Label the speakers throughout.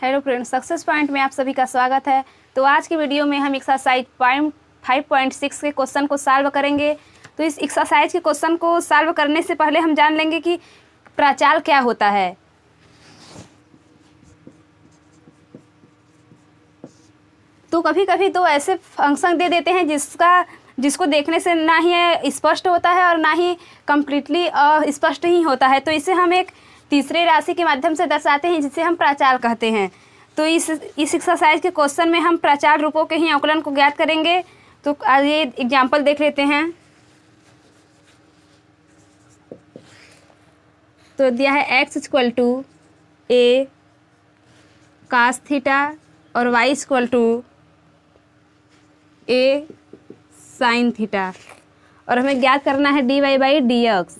Speaker 1: Hello friends, success point में आप सभी का स्वागत है। तो आज की वीडियो में हम एक्सरसाइज 5.6 के क्वेश्चन को सॉल्व करेंगे। तो इस एक्सरसाइज के क्वेश्चन को सॉल्व करने से पहले हम जान लेंगे कि प्राचाल क्या होता है। तो कभी कभी तो ऐसे फंक्शन दे देते हैं जिसको देखने से ना ही स्पष्ट होता है और ना ही कम्प्लीटली स्पष्ट ही होता है। तो इसे हम एक तीसरे राशि के माध्यम से दर्शाते हैं जिसे हम प्राचाल कहते हैं। तो इस एक्सरसाइज के क्वेश्चन में हम प्राचाल रूपों के ही अवकलन को ज्ञात करेंगे। तो आज ये एग्जाम्पल देख लेते हैं। तो दिया है x equal to a cos theta और y equal to a sin theta और हमें ज्ञात करना है dy बाई dx।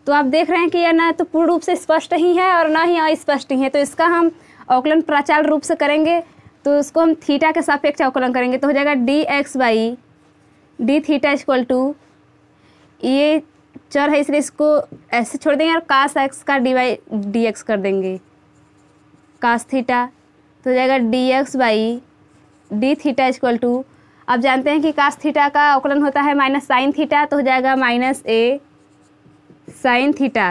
Speaker 1: तो आप देख रहे हैं कि यह ना तो पूर्ण रूप से स्पष्ट ही है और ना ही अस्पष्ट ही है। तो इसका हम अवकलन प्राचाल रूप से करेंगे। तो उसको हम थीटा के सापेक्ष अवकलन करेंगे। तो हो जाएगा dx by D theta equal to, ये चर है इसलिए इसको ऐसे छोड़ देंगे और कास एक्स का डी बाई डी एक्स कर देंगे कास थीटा। तो हो जाएगा dx by D theta equal to, आप जानते हैं कि कास थीटा का अवकलन होता है माइनस साइन थीटा। तो हो जाएगा माइनस ए साइन थीटा।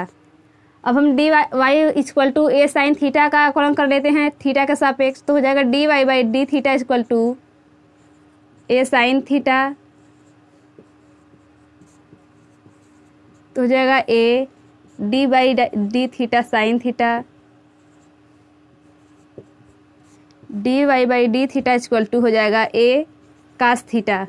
Speaker 1: अब हम D y equal to a sine theta का अवकलन कर लेते हैं थीटा के सापेक्ष। तो हो जाएगा D Y by D theta equal to a sine theta. तो हो जाएगा a d by D theta sine theta, d Y by D theta equal to हो जाएगा ए कास थीटा।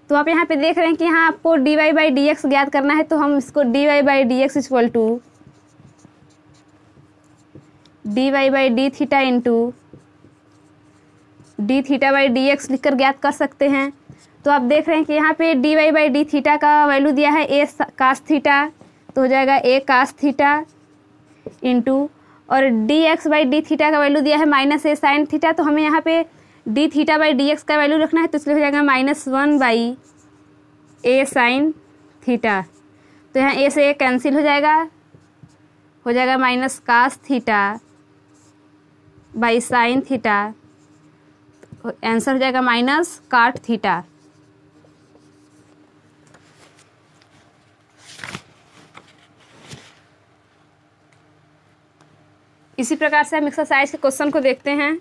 Speaker 1: तो आप यहाँ पे देख रहे हैं कि यहाँ आपको d Y by D x ज्ञात करना है। तो हम इसको d Y by D x equal to d Y by D theta into D theta by D x लिख कर ज्ञात कर सकते हैं। तो आप देख रहे हैं कि यहाँ पे D Y by D theta का वैल्यू दिया है ए कास थीटा। तो हो जाएगा ए कास थीटा इंटू, और d x by D theta का वैल्यू दिया है माइनस ए साइन थीटा। तो हमें यहाँ पे D theta by D x का वैल्यू रखना है। तो इसलिए हो जाएगा -1 बाई ए साइन थीटा। तो यहाँ ए से ए कैंसिल हो जाएगा minus cos theta by sine theta. Answer हो जाएगा माइनस काट थीटा। इसी प्रकार से हम एक्सरसाइज के क्वेश्चन को देखते हैं।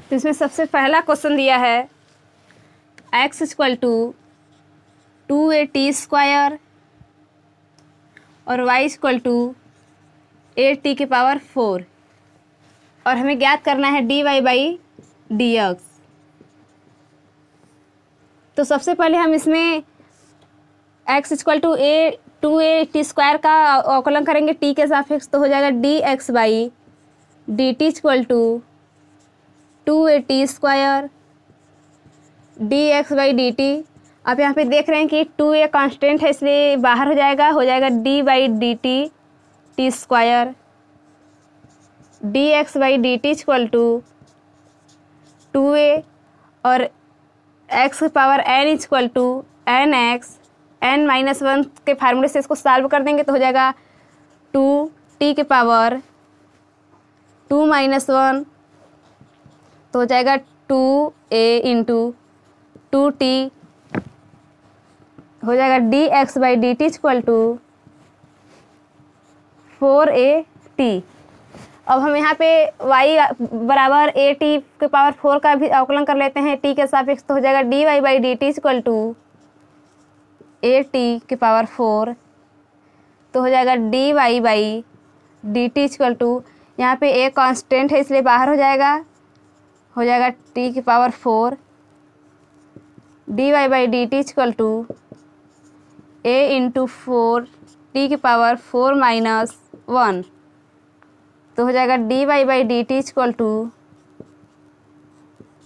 Speaker 1: तो इसमें सबसे पहला क्वेश्चन दिया है x equal to 2at square और y इक्वल टू 8t के पावर 4 और हमें ज्ञात करना है dy बाई dx। तो सबसे पहले हम इसमें x equal to 2at square का अवकलन करेंगे t के सापेक्ष। तो हो जाएगा dx by dt equal to 2at square dx by dt। आप यहाँ पे देख रहे हैं कि 2a कांस्टेंट है इसलिए बाहर हो जाएगा d by d t square dx by dt equal to 2a और x power n equal to nx, n minus 1 के फार्मूले से इसको सॉल्व कर देंगे। तो हो जाएगा 2t के पावर 2 माइनस 1। तो हो जाएगा 2a इंटू 2t हो जाएगा dx by d t equal to 4at। अब हम यहाँ पे y बराबर at के पावर 4 का भी अवकलन कर लेते हैं t के सापेक्ष। तो हो जाएगा dy by d t equal to at के पावर 4। तो हो जाएगा dy by d t equal to, यहाँ पे a कांस्टेंट है इसलिए बाहर हो जाएगा t की power 4 dy by d t equal to a into 4 t की पावर 4 माइनस 1। तो हो जाएगा dy by d t equal to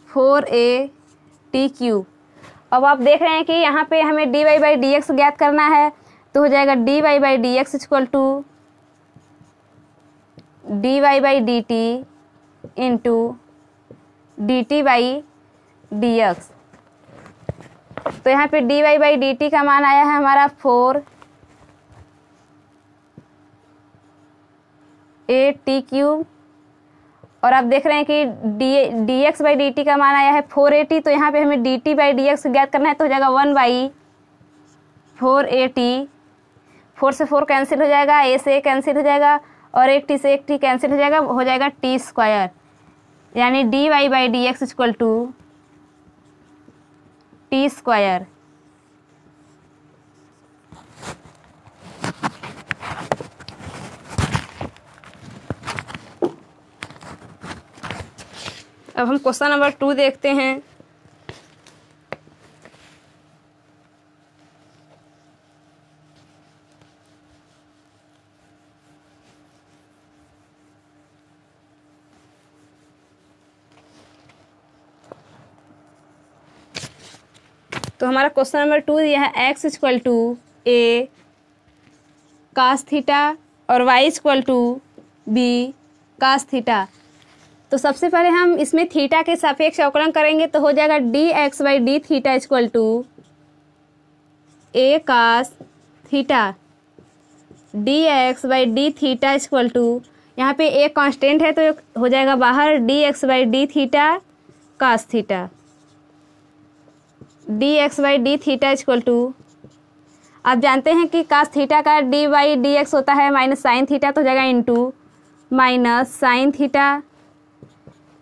Speaker 1: 4at cube. अब आप देख रहे हैं कि यहाँ पे हमें dy बाई डी एक्स ज्ञात करना है। तो हो जाएगा dy by D x equal to d Y by d t into d t by D x. तो यहाँ पे D Y by d t का मान आया है हमारा 4AT³ और आप देख रहे हैं कि D x by d t का मान आया है 4AT। तो यहाँ पे हमें D t by D x ज्ञात करना है, तो हो जाएगा 1/4AT। 4 से 4 कैंसिल हो जाएगा, ए से ए कैंसिल हो जाएगा और एक टी से एक टी कैंसिल हो जाएगा, हो जाएगा T²। यानी D Y by D x equal to T²। अब हम क्वेश्चन नंबर 2 देखते हैं। तो हमारा क्वेश्चन नंबर 2 दिया है x equal to A cos theta और y equal to B cos theta. तो सबसे पहले हम इसमें थीटा के सापेक्ष अवकलन करेंगे, तो हो जाएगा dx by D theta equal to A cos theta, dx by D theta equal to, यहाँ पे एक कांस्टेंट है तो हो जाएगा बाहर dx by D theta cos theta, dx by D theta equal to, आप जानते हैं कि cos थीटा का d बाई डी एक्स होता है माइनस साइन थीटा, तो हो जाएगा इंटू माइनस साइन थीटा,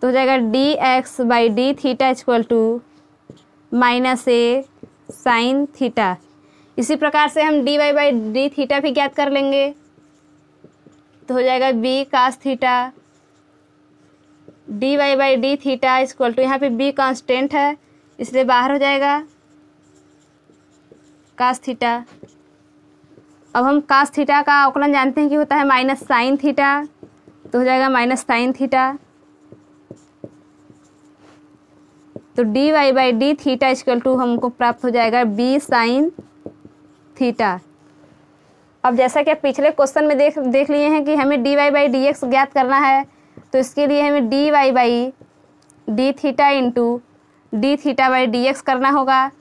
Speaker 1: तो हो जाएगा dx by D theta equal to minus a sine theta. इसी प्रकार से हम dy बाई डी थीटा भी ज्ञात कर लेंगे, तो हो जाएगा b cos theta, dy by D theta equal to, यहाँ पे b कांस्टेंट है इसलिए बाहर हो जाएगा cos थीटा। अब हम cos थीटा का अवकलन जानते हैं कि होता है माइनस साइन थीटा, तो हो जाएगा माइनस साइन थीटा, तो D Y by D theta equal to हमको प्राप्त हो जाएगा b साइन थीटा। अब जैसा कि आप पिछले क्वेश्चन में देख लिए हैं कि हमें D Y by D x ज्ञात करना है, तो इसके लिए हमें D Y by D theta into D theta by D x करना होगा,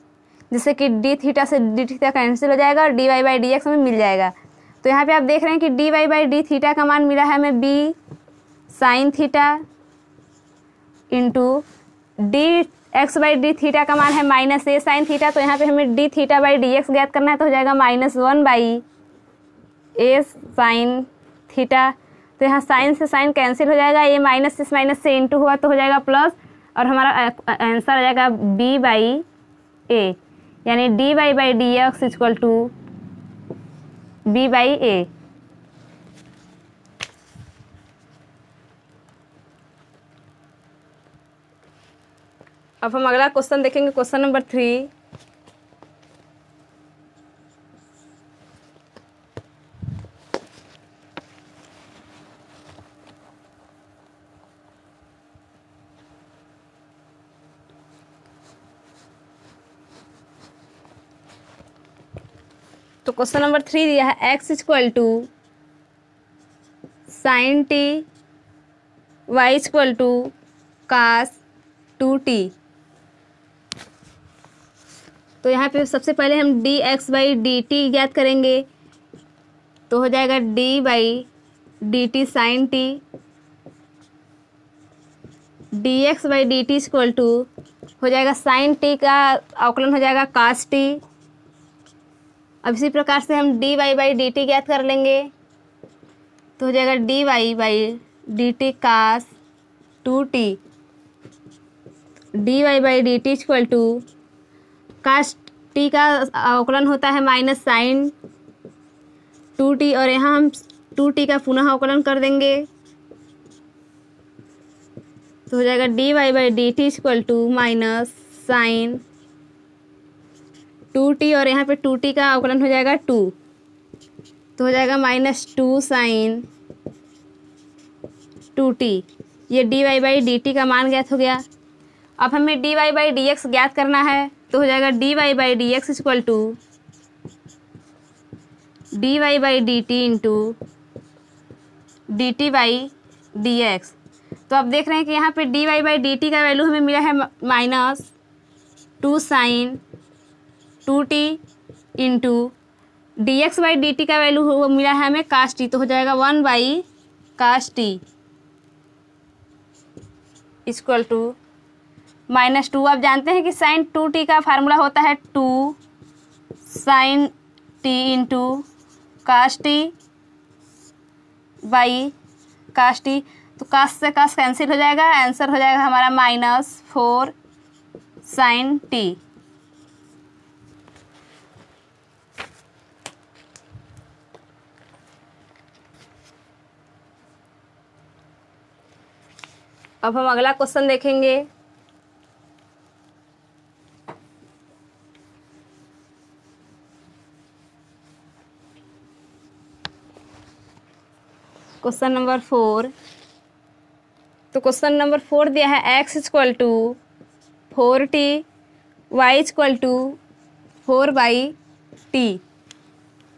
Speaker 1: जिससे कि डी थीटा से डी थीटा कैंसिल हो जाएगा और d Y by D x हमें मिल जाएगा। तो यहाँ पे आप देख रहे हैं कि d Y by D theta का मान मिला है हमें b sine theta into d x by D theta का मान है माइनस ए साइन थीटा, तो यहाँ पे हमें D theta by D x ज्ञात करना है, तो हो जाएगा -1/a साइन थीटा। तो यहाँ साइन से साइन कैंसिल हो जाएगा, ये माइनस इस माइनस से इंटू हुआ तो हो जाएगा प्लस, और हमारा आंसर हो जाएगा b बाई ए, यानी D Y by D x equal to b by A. अब हम अगला क्वेश्चन देखेंगे, क्वेश्चन नंबर 3। तो क्वेश्चन नंबर 3 दिया है x equal to sine t, y equal to cos 2t। तो यहाँ पे सबसे पहले हम d x by d t ज्ञात करेंगे, तो हो जाएगा d by d t sine t, d x by d t equal to हो जाएगा साइन टी का अवकलन हो जाएगा कास टी। अब इसी प्रकार से हम D Y by d t ज्ञात कर लेंगे, तो हो जाएगा D Y by d t cos 2t, d Y by d t equal to cos t का अवकलन होता है माइनस साइन 2t, और यहाँ हम 2t का पुनः अवकलन कर देंगे, तो हो जाएगा D Y by d t equal to minus sine 2t, और यहाँ पे 2t का अवकलन हो जाएगा 2, तो हो जाएगा -2 साइन 2t। ये d Y by d t का मान ज्ञात हो गया। अब हमें D Y by D x ज्ञात करना है, तो हो जाएगा D Y by D x equal to d Y by d t into dt by dx। तो आप देख रहे हैं कि यहाँ पे dy बाई dt का वैल्यू हमें मिला है -2 sin 2t into dx by dt का वैल्यू मिला है हमें cos t, तो हो जाएगा 1 by cos t equal to -2। आप जानते हैं कि sin 2t का फार्मूला होता है 2 sin t into cos t by cos t। तो cos से cos कैंसिल हो जाएगा, आंसर हो जाएगा हमारा -4 sin t। अब हम अगला क्वेश्चन देखेंगे। Question number 4। तो क्वेश्चन नंबर 4 दिया है x equal to 4t, y equal to 4/t।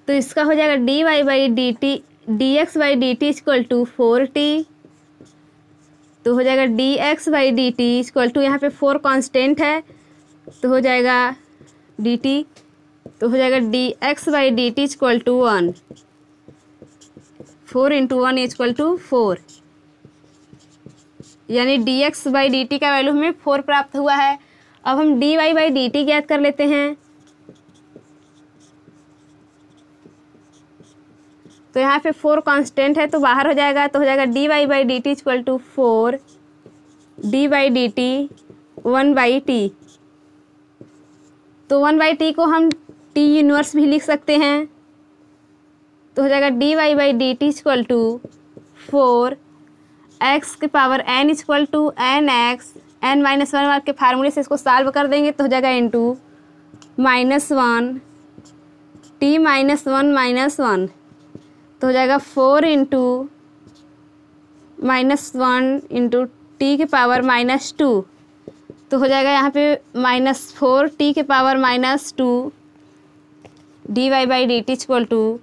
Speaker 1: तो इसका हो जाएगा dy by dt, dx by dt equal to 4t। तो हो जाएगा dx by dt equal to, यहाँ पे 4 कांस्टेंट है तो हो जाएगा dt। तो हो जाएगा dx by dt equal to 1, 4 into 1 equal to 4, यानी dx बाई dt का वैल्यू हमें 4 प्राप्त हुआ है। अब हम dy बाई dt ज्ञात कर लेते हैं। तो यहाँ पे 4 कांस्टेंट है तो बाहर हो जाएगा, तो हो जाएगा dy by dt equal to 4 d by dt 1/t। तो 1/t को हम t इनवर्स भी लिख सकते हैं। तो हो जाएगा dy by dt equal to 4 x के power n equal to nx, n-1 के फार्मूले से इसको सॉल्व कर देंगे तो हो जाएगा इंटू -1 t -1 तो हो जाएगा 4 इंटू -1 इंटू टी के पावर -2। तो हो जाएगा यहाँ पे -4 टी के power -2 dy by dt equal to,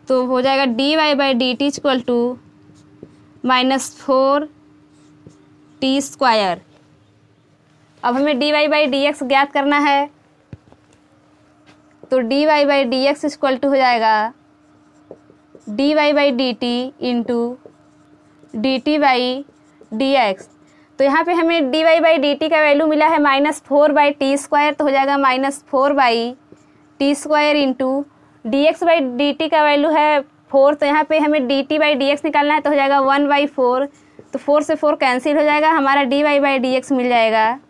Speaker 1: तो हो जाएगा dy by dt equal to -4 t square. अब हमें dy बाई dx ज्ञात करना है। तो dy by dx equal to हो जाएगा dy by dt into dt by dx। तो यहाँ पे हमें dy बाई dt का वैल्यू मिला है -4/t स्क्वायर, तो हो जाएगा -4/t square into dx by dt का वैल्यू है 4, तो यहाँ पे हमें dt बाई dx निकालना है तो हो जाएगा 1/4। तो 4 से 4 कैंसिल हो जाएगा, हमारा dy बाई dx मिल जाएगा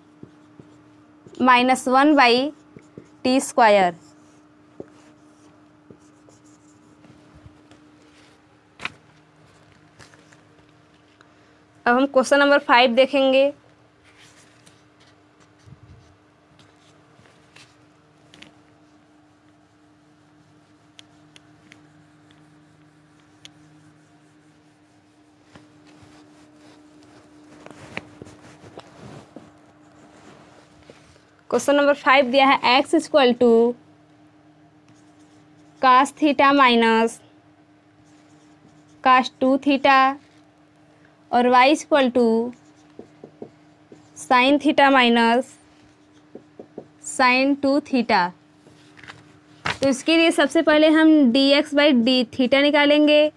Speaker 1: -1/t स्क्वायर। अब हम क्वेश्चन नंबर 5 देखेंगे। क्वेश्चन नंबर 5 दिया है x equal to cos theta minus cos 2 theta और y equal to sine theta minus sine 2 theta. तो इसके लिए सबसे पहले हम dx बाई डी थीटा निकालेंगे।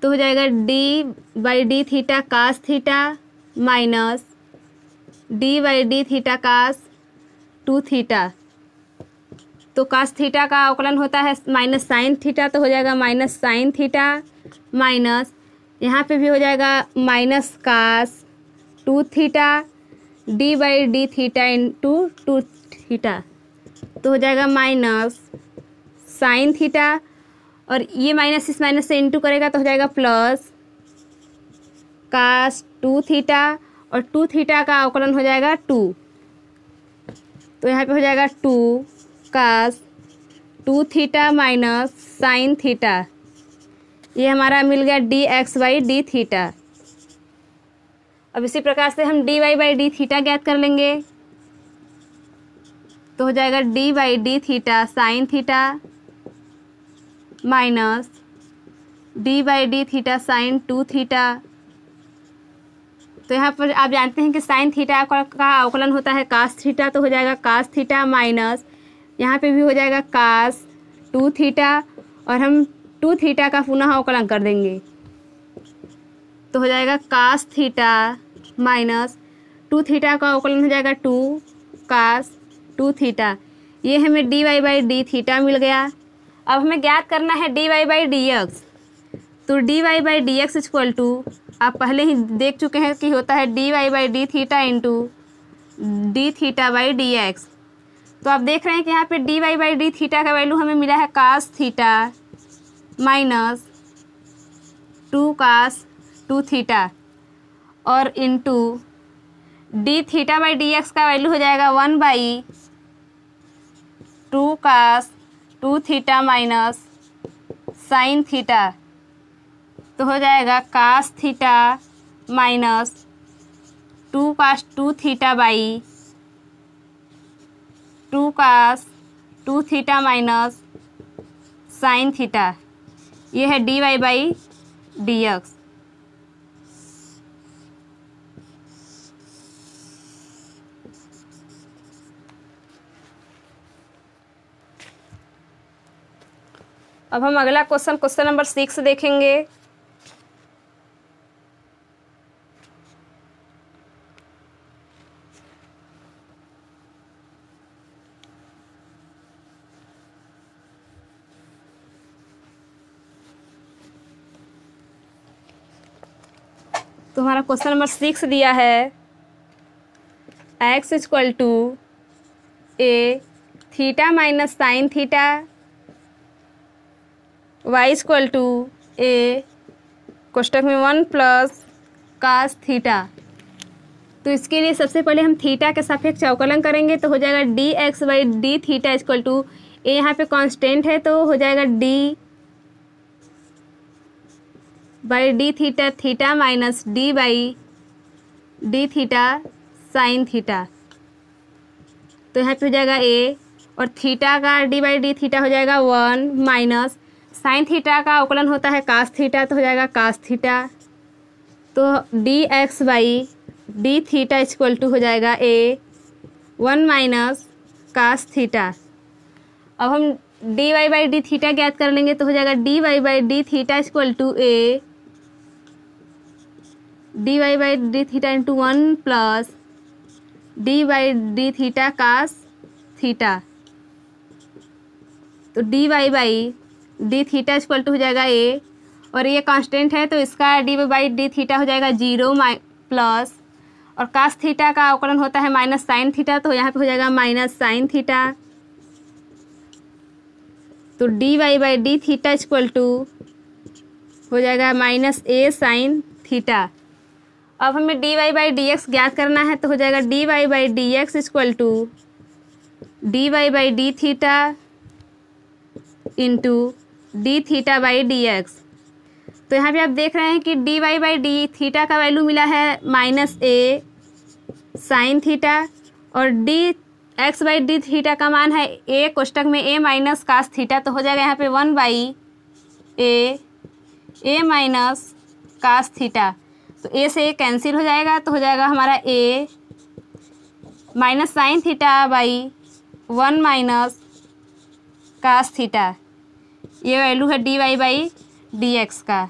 Speaker 1: तो हो जाएगा d by D theta cos theta minus d by D theta cos 2 theta. तो कास थीटा का अवकलन होता है माइनस साइन थीटा, तो हो जाएगा माइनस साइन थीटा माइनस, यहाँ पे भी हो जाएगा minus cos 2 theta d by D theta into 2 theta. तो हो जाएगा माइनस साइन थीटा, और ये माइनस इस माइनस से इंटू करेगा तो हो जाएगा प्लस कास 2 थीटा, और 2 थीटा का अवकलन हो जाएगा 2। तो यहाँ पे हो जाएगा 2 cos 2 theta minus sine theta. ये हमारा मिल गया dx बाई डी थीटा। अब इसी प्रकार से हम dy बाई डी थीटा ज्ञात कर लेंगे। तो हो जाएगा d by D theta sine theta minus D by D theta sign 2 theta. तो यहाँ पर आप जानते हैं कि साइन थीटा का अवकलन होता है कास थीटा, तो हो जाएगा कास थीटा माइनस यहाँ पे भी हो जाएगा कास 2 थीटा और हम 2 थीटा का पुनः अवकलन कर देंगे तो हो जाएगा कास थीटा माइनस 2 थीटा का अवकलन हो जाएगा 2 कास 2 थीटा। ये हमें D Y by D theta मिल गया। अब हमें ज्ञात करना है D Y by D x. तो D Y by D x equal to आप पहले ही देख चुके हैं कि होता है D Y by D theta into D theta by D x. तो आप देख रहे हैं कि यहाँ पे D Y by D theta का वैल्यू हमें मिला है cos theta minus 2 cos 2 theta और into D theta by D x का वैल्यू हो जाएगा 1 by 2 cos 2 theta minus sine theta. तो हो जाएगा cos theta minus 2 cos 2 theta by 2 cos 2 theta minus sine theta. ये है D Y by D x. अब हम अगला क्वेश्चन नंबर 6 देखेंगे। तो हमारा क्वेश्चन नंबर 6 दिया है x equal to A theta minus sine theta y equal to A कोष्टक में 1 प्लस कास थीटा। तो इसके लिए सबसे पहले हम थीटा के सापेक्ष अवकलन करेंगे तो हो जाएगा D x by D theta equal to A यहाँ पे कांस्टेंट है तो हो जाएगा D by D theta theta minus D by D theta sine theta. तो यहाँ पे हो जाएगा ए और थीटा का डी बाई डी थीटा हो जाएगा 1 माइनस साइन थीटा का अवकलन होता है कास थीटा तो हो जाएगा कास थीटा। तो D x by D theta equal to हो जाएगा ए 1 माइनस कास थीटा। अब हम D Y by D theta ज्ञात कर लेंगे तो हो जाएगा D Y by D theta equal to A D Y by D theta into 1 plus D by D theta cos theta. तो D Y by D theta equal to हो जाएगा ए और ये कांस्टेंट है तो इसका डी बाई डी थीटा हो जाएगा 0 प्लस और कास थीटा का अवकलन होता है माइनस साइन थीटा तो यहाँ पे हो जाएगा माइनस साइन थीटा। तो D Y by D theta equal to हो जाएगा माइनस ए साइन थीटा। अब हमें D Y by D x ज्ञात करना है तो हो जाएगा D Y by D x equal to d Y by D theta into D theta by D x. तो यहाँ पे आप देख रहे हैं कि d Y by D theta का वैल्यू मिला है माइनस ए साइन थीटा और d x by D theta का मान है ए कोष्टक में ए माइनस कास थीटा तो हो जाएगा यहाँ पे 1 by a minus cos theta. तो ए से ए कैंसिल हो जाएगा तो हो जाएगा हमारा A minus sine theta by 1 minus cos theta. ये वैल्यू है D Y by D x का।